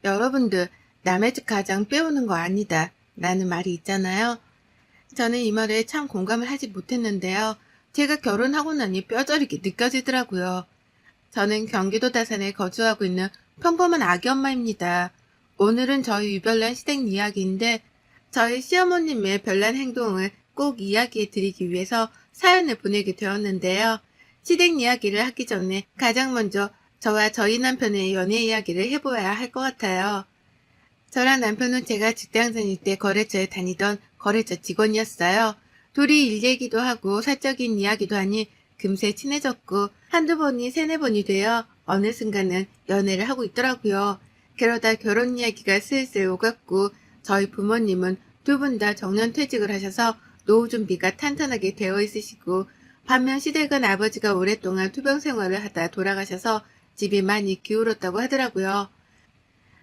여러분들, 남의 집 가장 빼오는 거 아니다. 라는 말이 있잖아요. 저는 이 말에 참 공감을 하지 못했는데요. 제가 결혼하고 나니 뼈저리게 느껴지더라고요. 저는 경기도 다산에 거주하고 있는 평범한 아기 엄마입니다. 오늘은 저희 유별난 시댁 이야기인데 저희 시어머님의 별난 행동을 꼭 이야기해 드리기 위해서 사연을 보내게 되었는데요. 시댁 이야기를 하기 전에 가장 먼저 저와 저희 남편의 연애 이야기를 해보아야 할 것 같아요. 저랑 남편은 제가 직장 다닐 때 거래처에 다니던 거래처 직원이었어요. 둘이 일 얘기도 하고 사적인 이야기도 하니 금세 친해졌고 한두 번이 세네 번이 되어 어느 순간은 연애를 하고 있더라고요. 그러다 결혼 이야기가 슬슬 오갔고 저희 부모님은 두 분 다 정년퇴직을 하셔서 노후 준비가 탄탄하게 되어 있으시고 반면 시댁은 아버지가 오랫동안 투병 생활을 하다 돌아가셔서 집이 많이 기울었다고 하더라고요.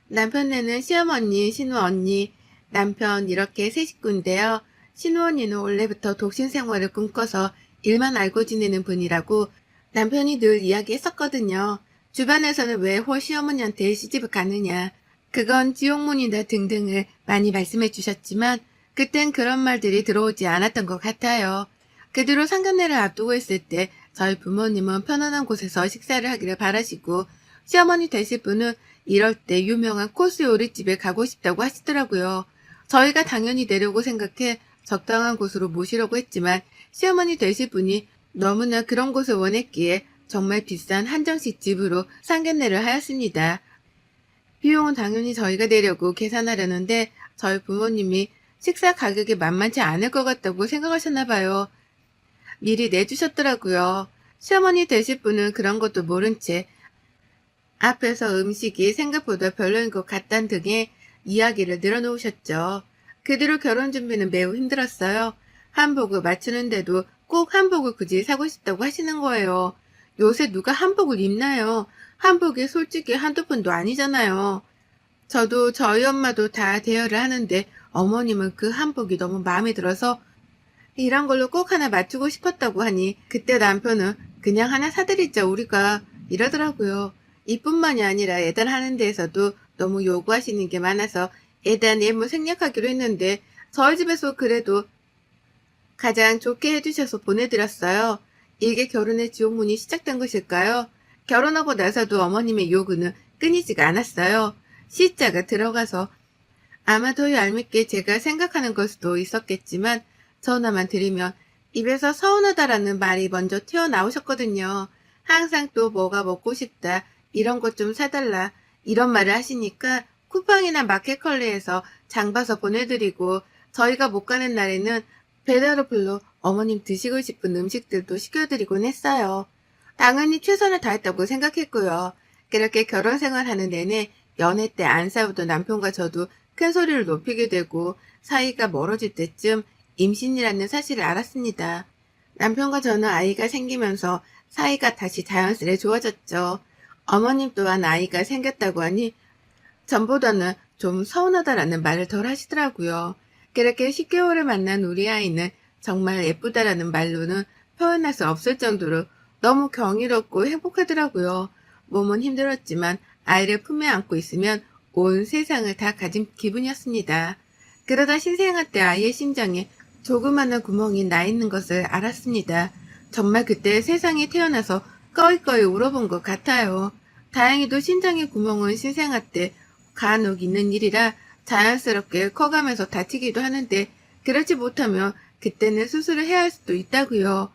남편네는 시어머니, 신우언니, 남편 이렇게 세 식구인데요. 신우언니는 원래부터 독신 생활을 꿈꿔서 일만 알고 지내는 분이라고 남편이 늘 이야기했었거든요. 주변에서는 왜 홀 시어머니한테 시집을 가느냐, 그건 지옥문이다 등등을 많이 말씀해 주셨지만 그땐 그런 말들이 들어오지 않았던 것 같아요. 그 뒤로 상견례를 앞두고 있을 때 저희 부모님은 편안한 곳에서 식사를 하기를 바라시고 시어머니 되실 분은 이럴 때 유명한 코스 요리집에 가고 싶다고 하시더라고요. 저희가 당연히 내려고 생각해 적당한 곳으로 모시려고 했지만 시어머니 되실 분이 너무나 그런 곳을 원했기에 정말 비싼 한정식 집으로 상견례를 하였습니다. 비용은 당연히 저희가 내려고 계산하려는데 저희 부모님이 식사 가격이 만만치 않을 것 같다고 생각하셨나 봐요. 미리 내주셨더라고요. 시어머니 되실 분은 그런 것도 모른 채 앞에서 음식이 생각보다 별로인 것 같단 등의 이야기를 늘어놓으셨죠. 그 뒤로 결혼 준비는 매우 힘들었어요. 한복을 맞추는데도 꼭 한복을 굳이 사고 싶다고 하시는 거예요. 요새 누가 한복을 입나요? 한복이 솔직히 한두 푼도 아니잖아요. 저도 저희 엄마도 다 대여를 하는데 어머님은 그 한복이 너무 마음에 들어서 이런 걸로 꼭 하나 맞추고 싶었다고 하니 그때 남편은 그냥 하나 사드리자 우리가 이러더라고요. 이뿐만이 아니라 예단하는 데에서도 너무 요구하시는 게 많아서 예단 예물 생략하기로 했는데 저희 집에서 그래도 가장 좋게 해주셔서 보내드렸어요. 이게 결혼의 지옥문이 시작된 것일까요? 결혼하고 나서도 어머님의 요구는 끊이지가 않았어요. 시자가 들어가서 아마도 얄밉게 제가 생각하는 걸 수도 있었겠지만 전화만 드리면 입에서 서운하다라는 말이 먼저 튀어나오셨거든요. 항상 또 뭐가 먹고 싶다, 이런 것 좀 사달라 이런 말을 하시니까 쿠팡이나 마켓컬리에서 장 봐서 보내드리고 저희가 못 가는 날에는 배달 어플로 어머님 드시고 싶은 음식들도 시켜드리곤 했어요. 당연히 최선을 다했다고 생각했고요. 그렇게 결혼 생활하는 내내 연애 때 안 싸우던 남편과 저도 큰 소리를 높이게 되고 사이가 멀어질 때쯤 임신이라는 사실을 알았습니다. 남편과 저는 아이가 생기면서 사이가 다시 자연스레 좋아졌죠. 어머님 또한 아이가 생겼다고 하니 전보다는 좀 서운하다라는 말을 덜 하시더라고요. 그렇게 10개월을 만난 우리 아이는 정말 예쁘다라는 말로는 표현할 수 없을 정도로 너무 경이롭고 행복하더라고요. 몸은 힘들었지만 아이를 품에 안고 있으면 온 세상을 다 가진 기분이었습니다. 그러다 신생아 때 아이의 심장에 조그마한 구멍이 나 있는 것을 알았습니다. 정말 그때 세상에 태어나서 꺼이꺼이 울어본 것 같아요. 다행히도 심장의 구멍은 신생아 때 간혹 있는 일이라 자연스럽게 커가면서 다치기도 하는데 그렇지 못하면 그때는 수술을 해야 할 수도 있다고요.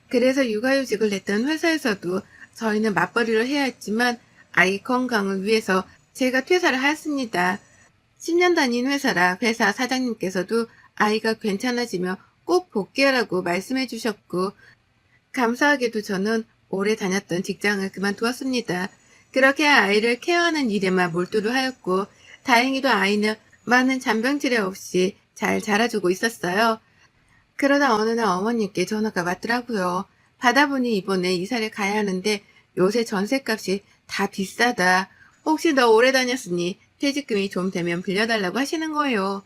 그래서 육아휴직을 냈던 회사에서도 저희는 맞벌이를 해야 했지만 아이 건강을 위해서 제가 퇴사를 하였습니다. 10년 다닌 회사라 회사 사장님께서도 아이가 괜찮아지면 꼭 복귀하라고 말씀해 주셨고 감사하게도 저는 오래 다녔던 직장을 그만두었습니다. 그렇게 아이를 케어하는 일에만 몰두를 하였고 다행히도 아이는 많은 잔병치레 없이 잘 자라주고 있었어요. 그러다 어느 날 어머님께 전화가 왔더라고요. 받아보니 이번에 이사를 가야 하는데 요새 전셋값이 다 비싸다. 혹시 너 오래 다녔으니 퇴직금이 좀 되면 빌려달라고 하시는 거예요.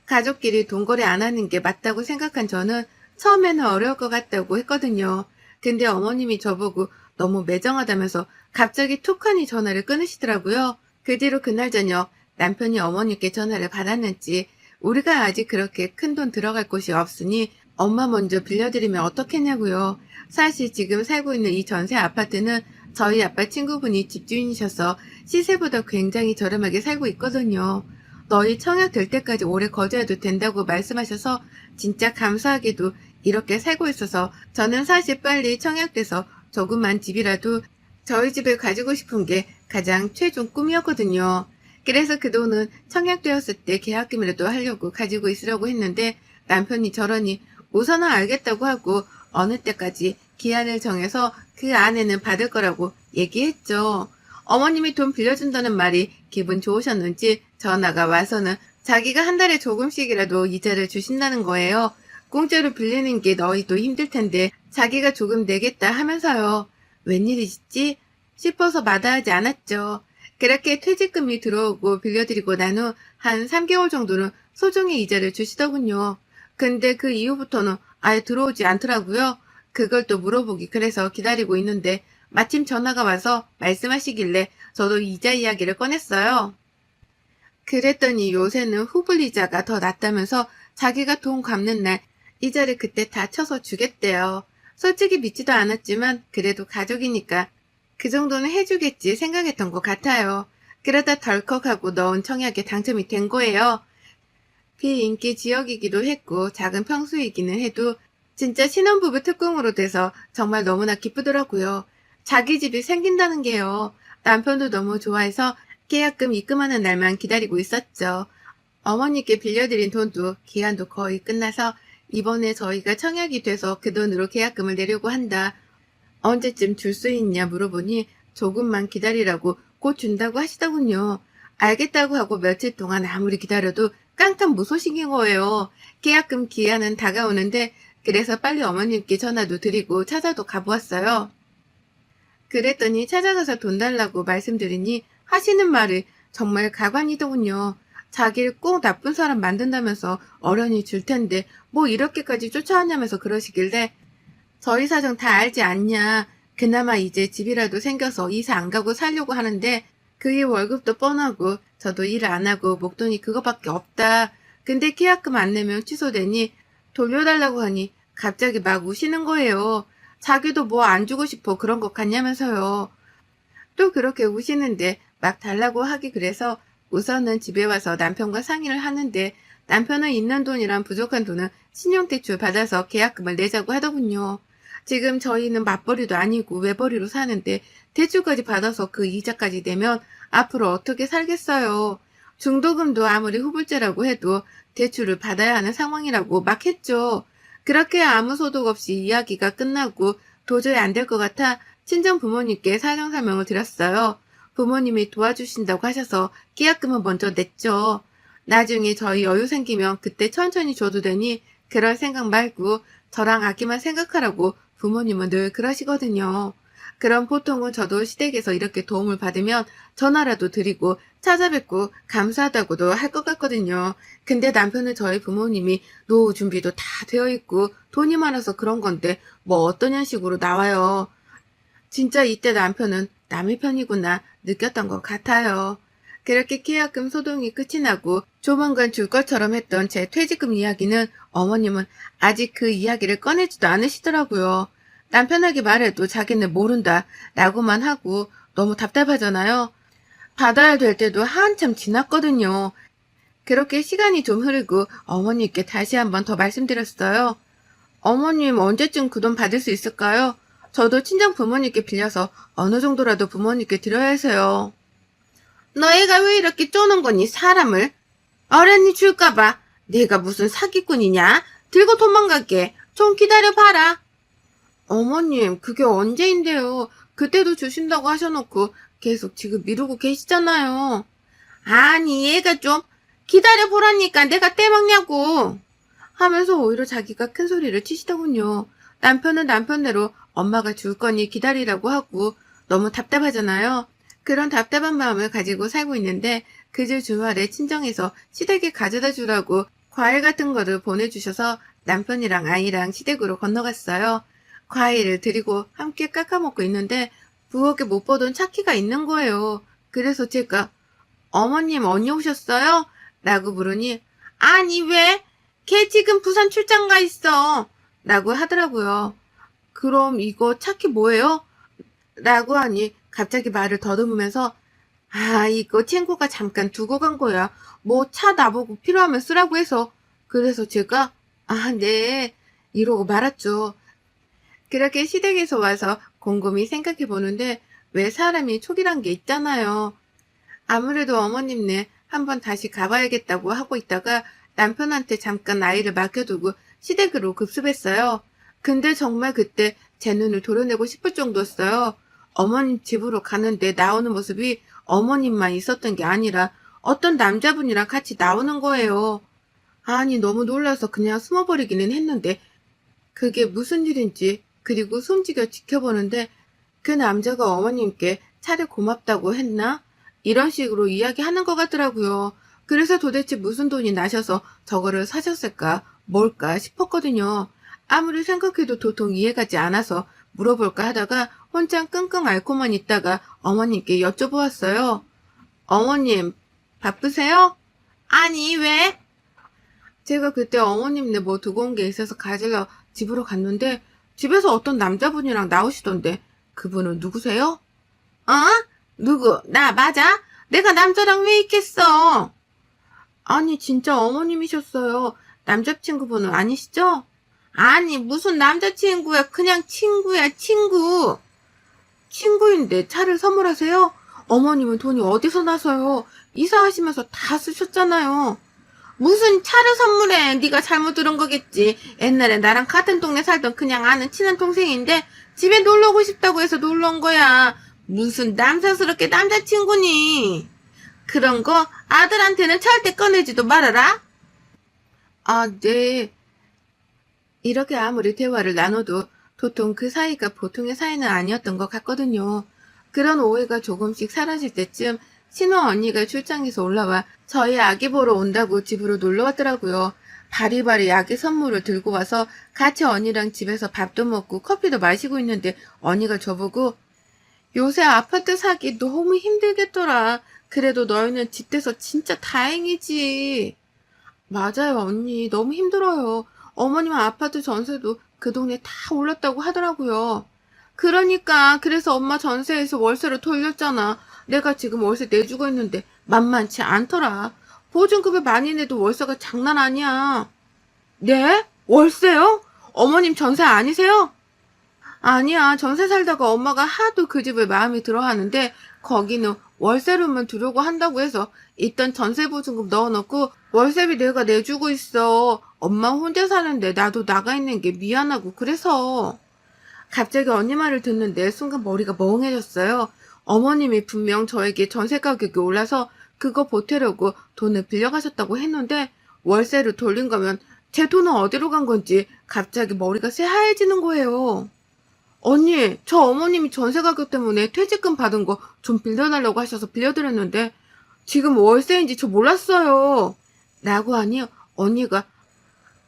가족끼리 돈거래 안 하는 게 맞다고 생각한 저는 처음에는 어려울 것 같다고 했거든요. 근데 어머님이 저보고 너무 매정하다면서 갑자기 툭하니 전화를 끊으시더라고요. 그 뒤로 그날 저녁 남편이 어머니께 전화를 받았는지 우리가 아직 그렇게 큰돈 들어갈 곳이 없으니 엄마 먼저 빌려드리면 어떻겠냐고요. 사실 지금 살고 있는 이 전세 아파트는 저희 아빠 친구분이 집주인이셔서 시세보다 굉장히 저렴하게 살고 있거든요. 너희 청약 될 때까지 오래 거주해도 된다고 말씀하셔서 진짜 감사하게도 이렇게 살고 있어서 저는 사실 빨리 청약돼서 조그만 집이라도 저희 집을 가지고 싶은 게 가장 최종 꿈이었거든요. 그래서 그 돈은 청약되었을 때 계약금이라도 하려고 가지고 있으려고 했는데 남편이 저러니 우선은 알겠다고 하고 어느 때까지 기한을 정해서 그 안에는 받을 거라고 얘기했죠. 어머님이 돈 빌려준다는 말이 기분 좋으셨는지 전화가 와서는 자기가 한 달에 조금씩이라도 이자를 주신다는 거예요. 공짜로 빌리는 게 너희도 힘들 텐데 자기가 조금 내겠다 하면서요. 웬일이지? 싶어서 마다하지 않았죠. 그렇게 퇴직금이 들어오고 빌려드리고 난 후 한 3개월 정도는 소정의 이자를 주시더군요. 근데 그 이후부터는 아예 들어오지 않더라고요. 그걸 또 물어보기 그래서 기다리고 있는데 마침 전화가 와서 말씀하시길래 저도 이자 이야기를 꺼냈어요. 그랬더니 요새는 후불이자가 더 낫다면서 자기가 돈 갚는 날 이자를 그때 다 쳐서 주겠대요. 솔직히 믿지도 않았지만 그래도 가족이니까 그 정도는 해주겠지 생각했던 것 같아요. 그러다 덜컥하고 넣은 청약에 당첨이 된 거예요. 비인기 지역이기도 했고 작은 평수이기는 해도 진짜 신혼부부 특공으로 돼서 정말 너무나 기쁘더라고요. 자기 집이 생긴다는 게요. 남편도 너무 좋아해서 계약금 입금하는 날만 기다리고 있었죠. 어머니께 빌려드린 돈도 기한도 거의 끝나서 이번에 저희가 청약이 돼서 그 돈으로 계약금을 내려고 한다. 언제쯤 줄 수 있냐 물어보니 조금만 기다리라고 곧 준다고 하시더군요. 알겠다고 하고 며칠 동안 아무리 기다려도 깜깜무소식인 거예요. 계약금 기한은 다가오는데 그래서 빨리 어머님께 전화도 드리고 찾아도 가보았어요. 그랬더니 찾아가서 돈 달라고 말씀드리니 하시는 말이 정말 가관이더군요. 자기를 꼭 나쁜 사람 만든다면서 어련히 줄 텐데 뭐 이렇게까지 쫓아왔냐면서 그러시길래 저희 사정 다 알지 않냐. 그나마 이제 집이라도 생겨서 이사 안 가고 살려고 하는데 그의 월급도 뻔하고 저도 일 안 하고 목돈이 그거밖에 없다. 근데 계약금 안 내면 취소되니 돌려달라고 하니 갑자기 막 우시는 거예요. 자기도 뭐 안 주고 싶어 그런 것 같냐면서요. 또 그렇게 우시는데 막 달라고 하기 그래서 우선은 집에 와서 남편과 상의를 하는데 남편은 있는 돈이랑 부족한 돈은 신용대출 받아서 계약금을 내자고 하더군요. 지금 저희는 맞벌이도 아니고 외벌이로 사는데 대출까지 받아서 그 이자까지 내면 앞으로 어떻게 살겠어요. 중도금도 아무리 후불제라고 해도 대출을 받아야 하는 상황이라고 막 했죠. 그렇게 아무 소득 없이 이야기가 끝나고 도저히 안 될 것 같아 친정 부모님께 사정 설명을 드렸어요. 부모님이 도와주신다고 하셔서 계약금은 먼저 냈죠. 나중에 저희 여유 생기면 그때 천천히 줘도 되니 그럴 생각 말고 저랑 아기만 생각하라고 부모님은 늘 그러시거든요. 그럼 보통은 저도 시댁에서 이렇게 도움을 받으면 전화라도 드리고 찾아뵙고 감사하다고도 할 것 같거든요. 근데 남편은 저희 부모님이 노후 준비도 다 되어 있고 돈이 많아서 그런 건데 뭐 어떤 형식으로 나와요. 진짜 이때 남편은 남의 편이구나 느꼈던 것 같아요. 그렇게 계약금 소동이 끝이 나고 조만간 줄 것처럼 했던 제 퇴직금 이야기는 어머님은 아직 그 이야기를 꺼내지도 않으시더라고요. 남편에게 말해도 자기는 모른다 라고만 하고 너무 답답하잖아요. 받아야 될 때도 한참 지났거든요. 그렇게 시간이 좀 흐르고 어머님께 다시 한번 더 말씀드렸어요. 어머님 언제쯤 그 돈 받을 수 있을까요? 저도 친정 부모님께 빌려서 어느 정도라도 부모님께 드려야 해서요. 너희가 왜 이렇게 쪼는 거니 사람을? 어련히 줄까봐. 내가 무슨 사기꾼이냐? 들고 도망갈게. 좀 기다려봐라. 어머님 그게 언제인데요. 그때도 주신다고 하셔놓고 계속 지금 미루고 계시잖아요. 아니 얘가 좀 기다려보라니까 내가 떼먹냐고 하면서 오히려 자기가 큰 소리를 치시더군요. 남편은 남편대로 엄마가 줄 거니 기다리라고 하고 너무 답답하잖아요. 그런 답답한 마음을 가지고 살고 있는데 그주 주말에 친정에서 시댁에 가져다 주라고 과일 같은 거를 보내주셔서 남편이랑 아이랑 시댁으로 건너갔어요. 과일을 드리고 함께 깎아먹고 있는데 부엌에 못 보던 차키가 있는 거예요. 그래서 제가 어머님 언니 오셨어요? 라고 물으니 아니 왜? 걔 지금 부산 출장 가 있어. 라고 하더라고요. 그럼 이거 차키 뭐예요? 라고 하니 갑자기 말을 더듬으면서 아 이거 친구가 잠깐 두고 간 거야. 뭐 차 나보고 필요하면 쓰라고 해서. 그래서 제가 아 네 이러고 말았죠. 그렇게 시댁에서 와서 곰곰이 생각해 보는데 왜 사람이 촉이란 게 있잖아요. 아무래도 어머님네 한번 다시 가봐야겠다고 하고 있다가 남편한테 잠깐 아이를 맡겨두고 시댁으로 급습했어요. 근데 정말 그때 제 눈을 도려내고 싶을 정도였어요. 어머님 집으로 가는데 나오는 모습이 어머님만 있었던 게 아니라 어떤 남자분이랑 같이 나오는 거예요. 아니 너무 놀라서 그냥 숨어버리기는 했는데 그게 무슨 일인지 그리고 숨지겨 지켜보는데 그 남자가 어머님께 차를 고맙다고 했나? 이런 식으로 이야기하는 것 같더라고요. 그래서 도대체 무슨 돈이 나셔서 저거를 사셨을까? 뭘까 싶었거든요. 아무리 생각해도 도통 이해가지 않아서 물어볼까 하다가 혼자 끙끙 앓고만 있다가 어머님께 여쭤보았어요. 어머님, 바쁘세요? 아니, 왜? 제가 그때 어머님네 뭐 두고 온 게 있어서 가지러 집으로 갔는데 집에서 어떤 남자분이랑 나오시던데 그분은 누구세요? 어? 누구? 나 맞아? 내가 남자랑 왜 있겠어? 아니 진짜 어머님이셨어요. 남자친구분은 아니시죠? 아니 무슨 남자친구야. 그냥 친구야 친구. 친구인데 차를 선물하세요? 어머님은 돈이 어디서 나서요? 이사하시면서 다 쓰셨잖아요. 무슨 차를 선물해. 네가 잘못 들은 거겠지. 옛날에 나랑 같은 동네 살던 그냥 아는 친한 동생인데 집에 놀러 오고 싶다고 해서 놀러 온 거야. 무슨 남사스럽게 남자친구니. 그런 거 아들한테는 절대 꺼내지도 말아라. 아, 네. 이렇게 아무리 대화를 나눠도 도통 그 사이가 보통의 사이는 아니었던 것 같거든요. 그런 오해가 조금씩 사라질 때쯤 신호 언니가 출장에서 올라와 저희 아기 보러 온다고 집으로 놀러 왔더라고요. 바리바리 아기 선물을 들고 와서 같이 언니랑 집에서 밥도 먹고 커피도 마시고 있는데 언니가 저보고 요새 아파트 사기 너무 힘들겠더라. 그래도 너희는 집 돼서 진짜 다행이지. 맞아요, 언니. 너무 힘들어요. 어머님 아파트 전세도 그 동네 다 올랐다고 하더라고요. 그러니까 그래서 엄마 전세에서 월세로 돌렸잖아. 내가 지금 월세 내주고 있는데 만만치 않더라. 보증금을 많이 내도 월세가 장난 아니야. 네? 월세요? 어머님 전세 아니세요? 아니야. 전세 살다가 엄마가 하도 그 집을 마음에 들어 하는데 거기는 월세로만 두려고 한다고 해서 있던 전세 보증금 넣어놓고 월세비 내가 내주고 있어. 엄마 혼자 사는데 나도 나가 있는 게 미안하고 그래서. 갑자기 언니 말을 듣는데 순간 머리가 멍해졌어요. 어머님이 분명 저에게 전세 가격이 올라서 그거 보태려고 돈을 빌려가셨다고 했는데 월세를 돌린 거면 제 돈은 어디로 간 건지 갑자기 머리가 새하얘지는 거예요. 언니, 저 어머님이 전세 가격 때문에 퇴직금 받은 거 좀 빌려달라고 하셔서 빌려드렸는데 지금 월세인지 저 몰랐어요. 라고 하니 언니가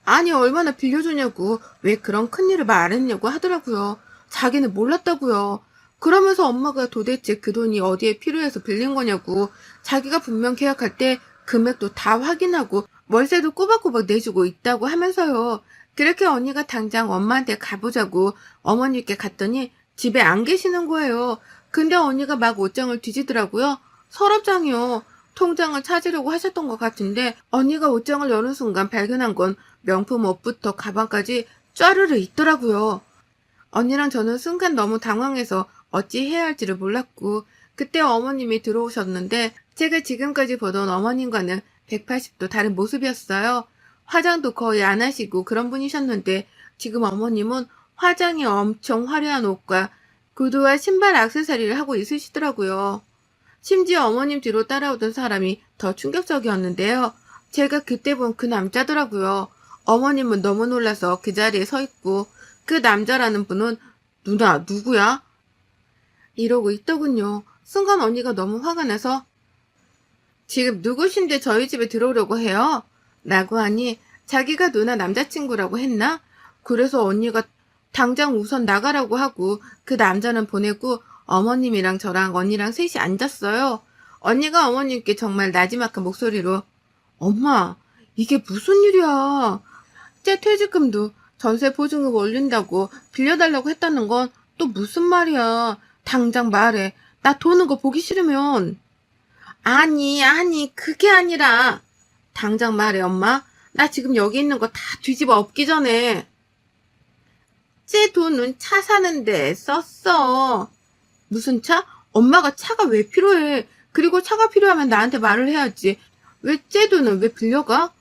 아니 얼마나 빌려주냐고 왜 그런 큰일을 말 안 했냐고 하더라고요. 자기는 몰랐다고요. 그러면서 엄마가 도대체 그 돈이 어디에 필요해서 빌린 거냐고 자기가 분명 계약할 때 금액도 다 확인하고 월세도 꼬박꼬박 내주고 있다고 하면서요. 그렇게 언니가 당장 엄마한테 가보자고 어머니께 갔더니 집에 안 계시는 거예요. 근데 언니가 막 옷장을 뒤지더라고요. 서랍장이요. 통장을 찾으려고 하셨던 것 같은데 언니가 옷장을 여는 순간 발견한 건 명품 옷부터 가방까지 쫘르르 있더라고요. 언니랑 저는 순간 너무 당황해서 어찌 해야 할지를 몰랐고 그때 어머님이 들어오셨는데 제가 지금까지 보던 어머님과는 180도 다른 모습이었어요. 화장도 거의 안 하시고 그런 분이셨는데 지금 어머님은 화장이 엄청 화려한 옷과 구두와 신발 액세서리를 하고 있으시더라고요. 심지어 어머님 뒤로 따라오던 사람이 더 충격적이었는데요. 제가 그때 본 그 남자더라고요. 어머님은 너무 놀라서 그 자리에 서 있고 그 남자라는 분은 누나 누구야? 이러고 있더군요. 순간 언니가 너무 화가 나서 지금 누구신데 저희 집에 들어오려고 해요? 라고 하니 자기가 누나 남자친구라고 했나? 그래서 언니가 당장 우선 나가라고 하고 그 남자는 보내고 어머님이랑 저랑 언니랑 셋이 앉았어요. 언니가 어머님께 정말 나지막한 목소리로 엄마, 이게 무슨 일이야? 제 퇴직금도 전세 보증금 올린다고 빌려달라고 했다는 건 또 무슨 말이야? 당장 말해. 나 도는 거 보기 싫으면. 아니, 그게 아니라. 당장 말해, 엄마. 나 지금 여기 있는 거 다 뒤집어 엎기 전에. 제 돈은 차 사는데 썼어. 무슨 차? 엄마가 차가 왜 필요해? 그리고 차가 필요하면 나한테 말을 해야지. 왜 제 돈은 왜 빌려가?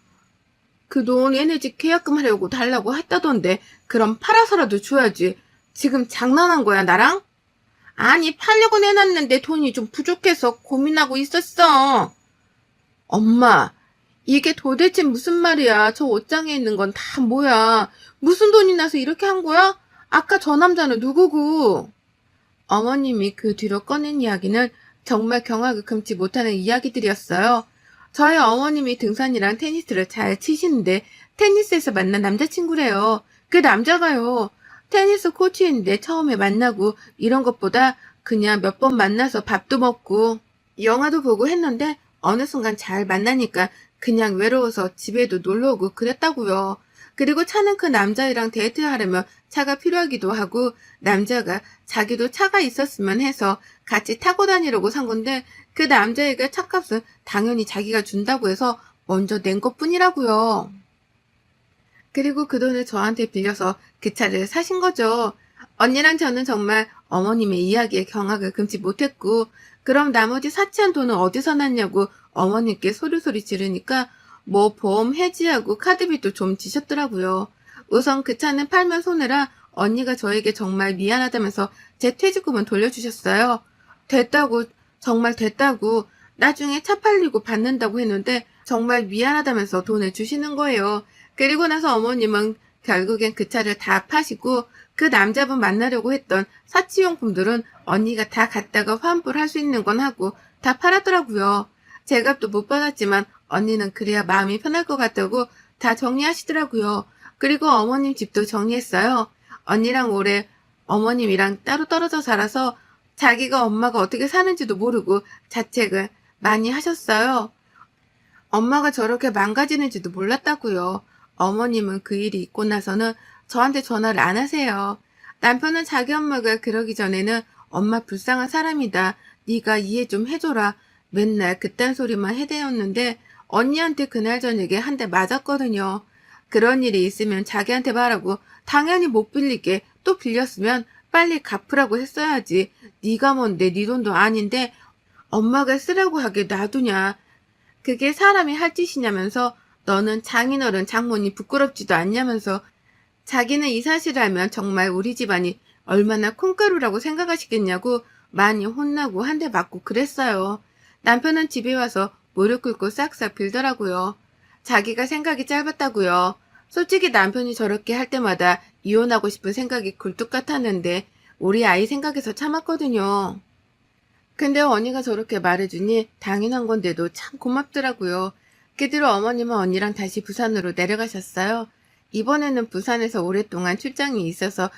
그 돈 얘네 집 계약금 하려고 달라고 했다던데 그럼 팔아서라도 줘야지. 지금 장난한 거야 나랑? 아니 팔려고 내놨는데 돈이 좀 부족해서 고민하고 있었어. 엄마 이게 도대체 무슨 말이야. 저 옷장에 있는 건 다 뭐야. 무슨 돈이 나서 이렇게 한 거야? 아까 저 남자는 누구고? 어머님이 그 뒤로 꺼낸 이야기는 정말 경악을 금치 못하는 이야기들이었어요. 저희 어머님이 등산이랑 테니스를 잘 치시는데 테니스에서 만난 남자친구래요. 그 남자가요. 테니스 코치인데 처음에 만나고 이런 것보다 그냥 몇 번 만나서 밥도 먹고 영화도 보고 했는데 어느 순간 잘 만나니까 그냥 외로워서 집에도 놀러 오고 그랬다고요. 그리고 차는 그 남자애랑 데이트하려면 차가 필요하기도 하고 남자가 자기도 차가 있었으면 해서 같이 타고 다니려고 산 건데 그 남자애가 차값은 당연히 자기가 준다고 해서 먼저 낸 것뿐이라고요. 그리고 그 돈을 저한테 빌려서 그 차를 사신 거죠. 언니랑 저는 정말 어머님의 이야기에 경악을 금치 못했고 그럼 나머지 사치한 돈은 어디서 났냐고 어머님께 소리소리 지르니까 뭐 보험 해지하고 카드비도 좀 지셨더라고요. 우선 그 차는 팔면 손해라 언니가 저에게 정말 미안하다면서 제 퇴직금은 돌려주셨어요. 됐다고 정말 됐다고 나중에 차 팔리고 받는다고 했는데 정말 미안하다면서 돈을 주시는 거예요. 그리고 나서 어머님은 결국엔 그 차를 다 파시고 그 남자분 만나려고 했던 사치용품들은 언니가 다 갖다가 환불할 수 있는 건 하고 다 팔았더라고요. 제값도 못 받았지만 언니는 그래야 마음이 편할 것 같다고 다 정리하시더라고요. 그리고 어머님 집도 정리했어요. 언니랑 올해 어머님이랑 따로 떨어져 살아서 자기가 엄마가 어떻게 사는지도 모르고 자책을 많이 하셨어요. 엄마가 저렇게 망가지는지도 몰랐다고요. 어머님은 그 일이 있고 나서는 저한테 전화를 안 하세요. 남편은 자기 엄마가 그러기 전에는 엄마 불쌍한 사람이다. 네가 이해 좀 해줘라. 맨날 그딴 소리만 해대었는데 언니한테 그날 저녁에 한 대 맞았거든요. 그런 일이 있으면 자기한테 말하고 당연히 못 빌리게 또 빌렸으면 빨리 갚으라고 했어야지. 네가 뭔데 네 돈도 아닌데 엄마가 쓰라고 하게 놔두냐. 그게 사람이 할 짓이냐면서 너는 장인어른 장모님 부끄럽지도 않냐면서 자기는 이 사실을 알면 정말 우리 집안이 얼마나 콩가루라고 생각하시겠냐고 많이 혼나고 한 대 맞고 그랬어요. 남편은 집에 와서 무릎 꿇고 싹싹 빌더라고요. 자기가 생각이 짧았다고요. 솔직히 남편이 저렇게 할 때마다 이혼하고 싶은 생각이 굴뚝 같았는데 우리 아이 생각해서 참았거든요. 근데 언니가 저렇게 말해주니 당연한 건데도 참 고맙더라고요. 그 뒤로 어머님은 언니랑 다시 부산으로 내려가셨어요. 이번에는 부산에서 오랫동안 출장이 있어서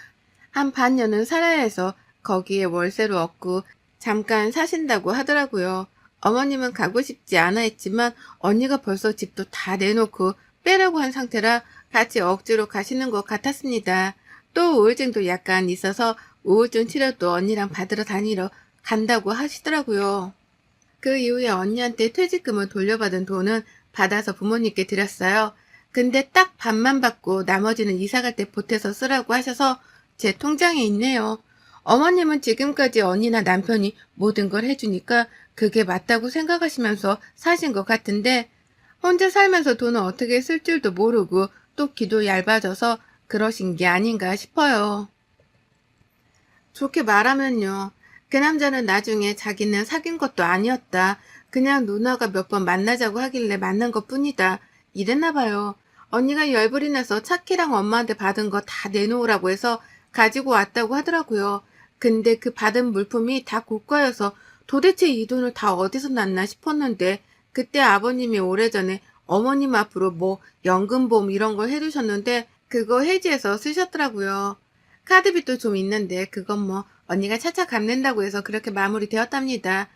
한 반년은 살아야 해서 거기에 월세로 얻고 잠깐 사신다고 하더라고요. 어머님은 가고 싶지 않아 했지만 언니가 벌써 집도 다 내놓고 빼라고 한 상태라 같이 억지로 가시는 것 같았습니다. 또 우울증도 약간 있어서 우울증 치료도 언니랑 받으러 다니러 간다고 하시더라고요. 그 이후에 언니한테 퇴직금을 돌려받은 돈은 받아서 부모님께 드렸어요. 근데 딱 반만 받고 나머지는 이사갈 때 보태서 쓰라고 하셔서 제 통장에 있네요. 어머님은 지금까지 언니나 남편이 모든 걸 해주니까 그게 맞다고 생각하시면서 사신 것 같은데 혼자 살면서 돈을 어떻게 쓸 줄도 모르고 또 기도 얇아져서 그러신 게 아닌가 싶어요. 좋게 말하면요. 그 남자는 나중에 자기는 사귄 것도 아니었다. 그냥 누나가 몇 번 만나자고 하길래 만난 것 뿐이다. 이랬나 봐요. 언니가 열불이 나서 차키랑 엄마한테 받은 거 다 내놓으라고 해서 가지고 왔다고 하더라고요. 근데 그 받은 물품이 다 고가여서 도대체 이 돈을 다 어디서 났나 싶었는데 그때 아버님이 오래전에 어머님 앞으로 뭐 연금보험 이런 걸 해두셨는데 그거 해지해서 쓰셨더라고요. 카드빚도 좀 있는데 그건 뭐 언니가 차차 갚는다고 해서 그렇게 마무리되었답니다.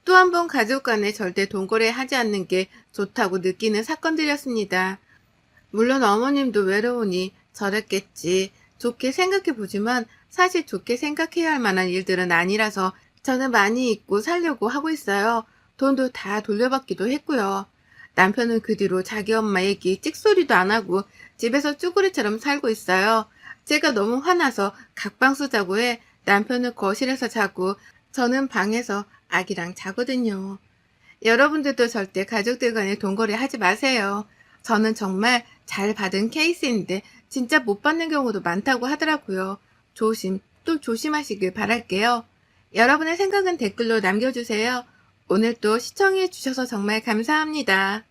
또 한 번 가족 간에 절대 돈거래 하지 않는 게 좋다고 느끼는 사건들이었습니다. 물론 어머님도 외로우니 저랬겠지. 좋게 생각해 보지만 사실 좋게 생각해야 할 만한 일들은 아니라서 저는 많이 잊고 살려고 하고 있어요. 돈도 다 돌려받기도 했고요. 남편은 그 뒤로 자기 엄마 얘기 찍소리도 안 하고 집에서 쭈구리처럼 살고 있어요. 제가 너무 화나서 각방수 자고 해 남편은 거실에서 자고 저는 방에서 아기랑 자거든요. 여러분들도 절대 가족들 간에 돈거래 하지 마세요. 저는 정말 잘 받은 케이스인데 진짜 못 받는 경우도 많다고 하더라고요. 조심, 또 조심하시길 바랄게요. 여러분의 생각은 댓글로 남겨주세요. 오늘 또 시청해 주셔서 정말 감사합니다.